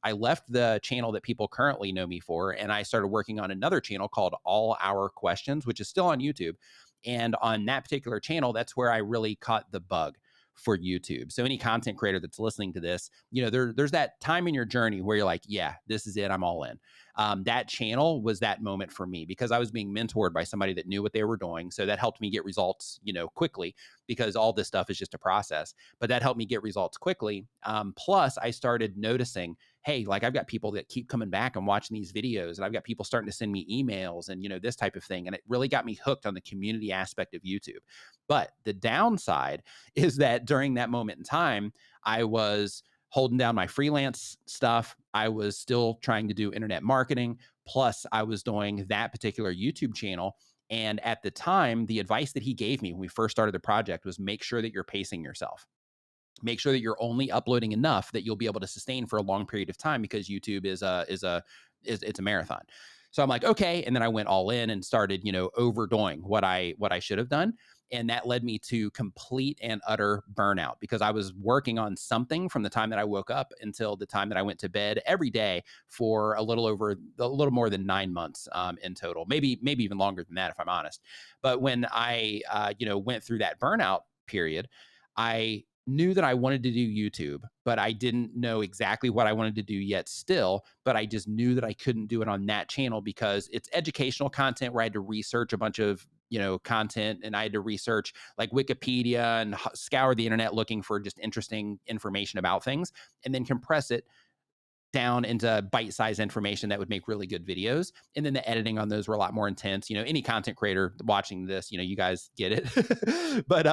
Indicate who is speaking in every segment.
Speaker 1: I left the channel that people currently know me for, and I started working on another channel called All Our Questions, which is still on YouTube. And on that particular channel, that's where I really caught the bug for YouTube. So any content creator that's listening to this, there's that time in your journey where you're like, yeah, this is it. I'm all in. That channel was that moment for me because I was being mentored by somebody that knew what they were doing. So that helped me get results, quickly, because all this stuff is just a process. But that helped me get results quickly. Plus, I started noticing, hey, like I've got people that keep coming back and watching these videos, and I've got people starting to send me emails and, this type of thing. And it really got me hooked on the community aspect of YouTube. But the downside is that during that moment in time, I was holding down my freelance stuff. I was still trying to do internet marketing. Plus, I was doing that particular YouTube channel. And at the time, the advice that he gave me when we first started the project was make sure that you're pacing yourself. Make sure that you're only uploading enough that you'll be able to sustain for a long period of time, because YouTube it's a marathon. So I'm like, okay. And then I went all in and started, overdoing what I should have done. And that led me to complete and utter burnout, because I was working on something from the time that I woke up until the time that I went to bed every day for a little more than 9 months in total, maybe even longer than that, if I'm honest. But when I, went through that burnout period, I knew that I wanted to do YouTube, but I didn't know exactly what I wanted to do yet still. But I just knew that I couldn't do it on that channel because it's educational content where I had to research a bunch of, content, and I had to research like Wikipedia and scour the internet looking for just interesting information about things, and then compress it down into bite-sized information that would make really good videos. And then the editing on those were a lot more intense. Any content creator watching this, you guys get it. But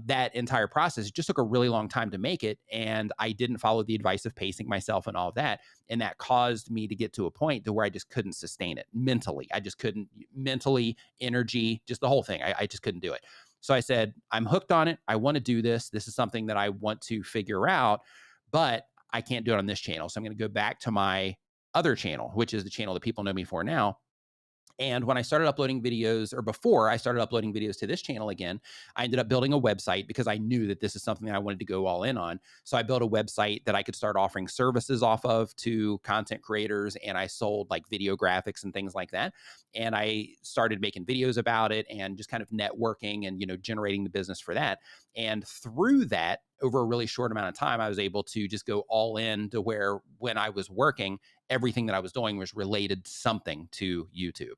Speaker 1: that entire process just took a really long time to make it. And I didn't follow the advice of pacing myself and all of that. And that caused me to get to a point to where I just couldn't sustain it mentally. I just couldn't mentally, energy, just the whole thing. I just couldn't do it. So I said, I'm hooked on it. I want to do this. This is something that I want to figure out, but I can't do it on this channel. So I'm going to go back to my other channel, which is the channel that people know me for now. And when I started uploading videos, or before I started uploading videos to this channel again, I ended up building a website because I knew that this is something that I wanted to go all in on. So I built a website that I could start offering services off of to content creators. And I sold like video graphics and things like that. And I started making videos about it and just kind of networking and, generating the business for that. And through that, over a really short amount of time, I was able to just go all in to where when I was working, everything that I was doing was related something to YouTube.